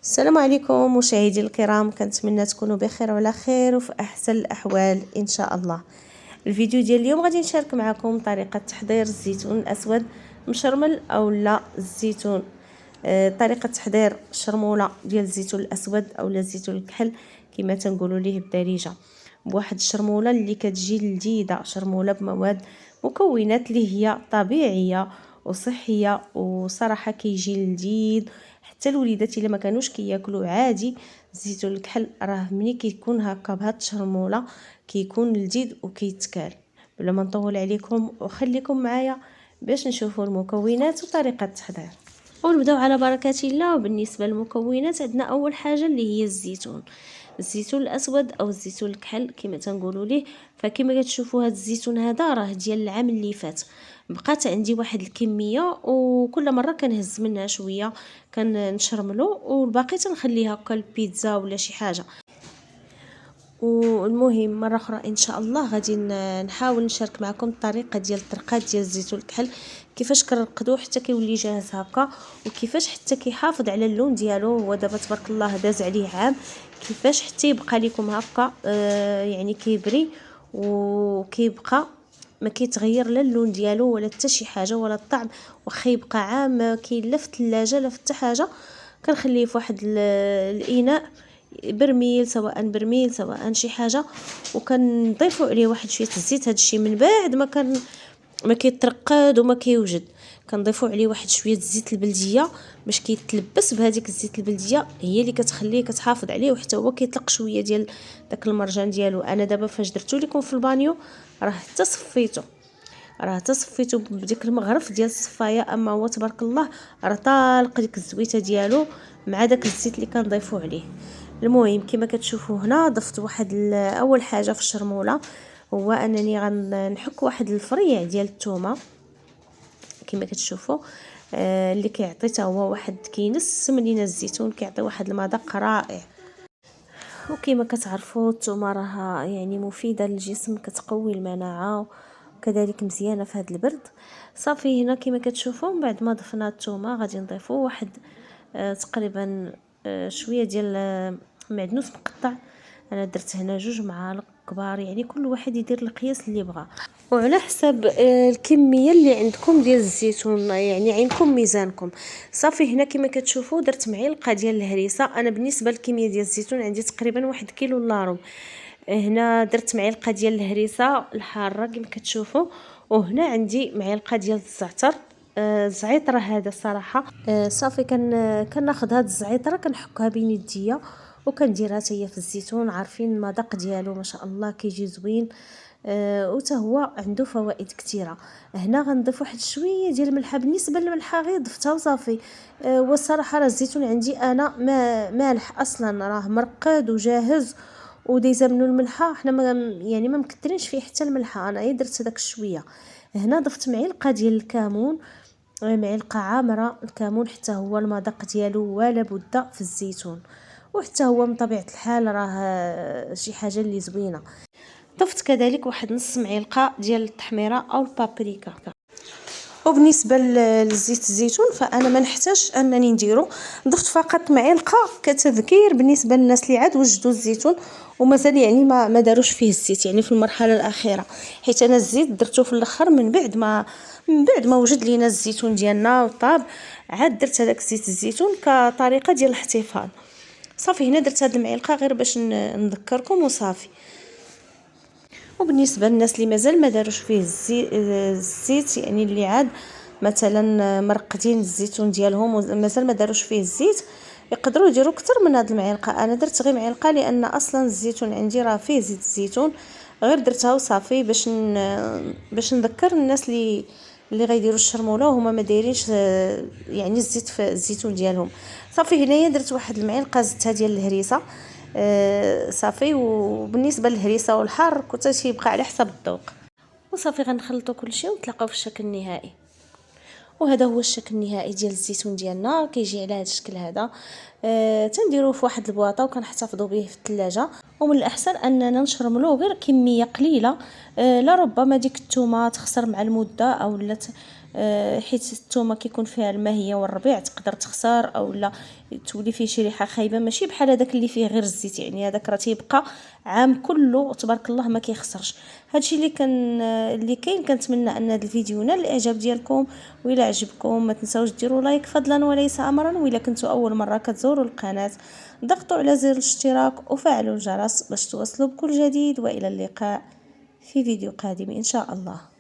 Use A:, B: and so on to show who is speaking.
A: السلام عليكم مشاهدي الكرام، كنتمنى تكونوا بخير وعلى خير وفي احسن الاحوال ان شاء الله. الفيديو ديال اليوم غادي نشارك معكم طريقه تحضير الزيتون الاسود مشرمل او لا الزيتون. طريقه تحضير الشرموله ديال الزيتون الاسود او الزيتون الكحل كما تنقولوا ليه بالدارجه، بواحد الشرموله اللي كتجي لذيذه، شرموله بمواد مكونات اللي هي طبيعيه وصحيه، وصراحه كيجي لذيذ. حتى الوليدات الا ما كانوش كياكلوا عادي الزيتون الكحل، راه ملي كيكون هكا بهاد الشرموله كيكون لذيذ وكيتكال. بلا ما نطول عليكم وخليكم معايا باش نشوفوا المكونات وطريقه التحضير. ونبداو على بركه الله. وبالنسبه للمكونات عندنا اول حاجه اللي هي الزيتون الاسود او الزيتون الكحل كما تنقولوا ليه. فكما كتشوفوا هذا الزيتون هذا راه ديال العام اللي فات، بقات عندي واحد الكميه وكل مره كنهز منها شويه كنشرملو والباقي تنخليها هكا البيتزا ولا شي حاجه. والمهم مره اخرى ان شاء الله غادي نحاول نشارك معكم الطريقه ديال الطرقات ديال الزيتون الكحل، كيفاش كنرقدوه حتى كيولي جاهز هكا، وكيفاش حتى كيحافظ على اللون ديالو. هو دابا تبارك الله داز عليه عام، كيفاش حتى يبقى لكم هكا يعني كيبري وكيبقى ما كيتغير لا اللون ديالو ولا حتى شي حاجه ولا الطعم. واخا يبقى عام كاين لا في الثلاجه لا في حتى حاجه، كنخليه في واحد الاناء، برميل سواء شي حاجه، وكنضيفوا عليه واحد شويه الزيت. هذا الشيء من بعد ما كيترقد وما كيوجد، كنضيفوا عليه واحد شويه الزيت البلديه باش كيتلبس بهذيك الزيت البلديه، هي اللي كتخليه كتحافظ عليه وحتى هو كيطلق شويه ديال داك المرجان ديالو. انا دابا فاش درتو لكم في البانيو راه حتى صفيتو بديك المغرف ديال الصفايه، اما هو تبارك الله راه طالق ديك الزويته ديالو مع داك الزيت اللي كنضيفوا عليه. المهم كما كتشوفوا هنا ضفت واحد اول حاجه في الشرموله هو انني غنحك واحد الفريع ديال الثومه كما كتشوفوا، اللي كيعطي حتى هو واحد كينسم لينا الزيتون، كيعطي واحد المذاق رائع. وكما كتعرفوا الثومه راه يعني مفيده للجسم، كتقوي المناعه وكذلك مزيانه في هذا البرد. صافي هنا كما كتشوفوا من بعد ما ضفنا الثومه غادي نضيفوا واحد تقريبا شويه ديال معدنوس مقطع. انا درت هنا 2 معالق كبار، يعني كل واحد يدير القياس اللي بغا وعلى حسب الكميه اللي عندكم ديال الزيتون، يعني عينكم ميزانكم. صافي هنا كما كتشوفوا درت معلقه ديال الهريسه. انا بالنسبه للكميه ديال الزيتون عندي تقريبا 1 كيلو الا ربع. هنا درت معلقه ديال الهريسه الحاره كما كتشوفوا، وهنا عندي معلقه ديال الزعتر. الزعيطره هذا الصراحه صافي كناخذ هاد الزعيطره كنحكها بين يديا وكنديرها حتى هي في الزيتون. عارفين المذاق ديالو ما شاء الله كيجي زوين، وتا هو عنده فوائد كثيره. هنا غنضيف واحد شويه ديال الملحه، بالنسبه للملحه غير ضفتها وصافي. والصراحه راه الزيتون عندي انا مالح اصلا، راه مرقد وجاهز ودايزه منه الملحه. حنا يعني ما مكثرينش فيه حتى الملحه، انا غير درت هذاك الشويه. هنا ضفت معلقه ديال الكمون، معلقه عامره الكمون، حتى هو المذاق ديالو ولا بد في الزيتون، وحتى هو من طبيعه الحال راه شي حاجه اللي زوينه. ضفت كذلك واحد نص معلقه ديال التحميره او البابريكا. وبالنسبه لزيت الزيتون فانا ما نحتاجش انني نديرو، ضفت فقط معلقه كتذكير بالنسبه للناس اللي عاد وجدوا الزيتون ومازال يعني ما داروش فيه الزيت، يعني في المرحله الاخيره، حيت انا الزيت درته في الاخر من بعد ما وجد لينا الزيتون ديالنا وطاب، عاد درت هذاك زيت الزيتون كطريقه ديال الاحتفاظ. صافي هنا درت هذه المعلقه غير باش نذكركم وصافي. وبالنسبه للناس اللي مازال ما داروش فيه الزيت، يعني اللي عاد مثلا مرقدين الزيتون ديالهم ومازال ما داروش فيه الزيت، يقدروا يديروا اكثر من هذه المعلقه. انا درت غير معلقه لان اصلا الزيتون عندي راه فيه زيت الزيتون، غير درتها وصافي باش نذكر الناس اللي غيديروا الشرموله وهما ما دايرينش يعني الزيت في الزيتون ديالهم. صافي هنايا درت واحد المعلقه زدتها ديال الهريسه. صافي. وبالنسبه للهريسه والحار كنت تيبقى على حسب الذوق. وصافي غنخلطوا كلشي ونتلاقاو في الشكل النهائي. وهذا هو الشكل النهائي ديال الزيتون ديالنا، كيجي على هذا الشكل هذا. تنديروه في واحد البواطه وكنحتفظوا به في الثلاجه، ومن الاحسن اننا نشرملوه غير كميه قليله، لربما ديك الثومه تخسر مع المده او حيت الثومه كيكون فيها الماهيه والربيع تقدر تخسر او لا تولي فيه شي ريحه خايبه، ماشي بحال هذاك اللي فيه غير الزيت، يعني هذاك راه تيبقى عام كله تبارك الله ما كيخسرش. هادشي اللي كاين. كنتمنى ان هذا الفيديو نال الاعجاب ديالكم، وإلا عجبكم ما تنساوش ديروا لايك فضلا وليس امرا، وإلا كنتوا اول مره كتزوروا القناه ضغطوا على زر الاشتراك وفعلوا الجرس باش توصلوا بكل جديد، والى اللقاء في فيديو قادم ان شاء الله.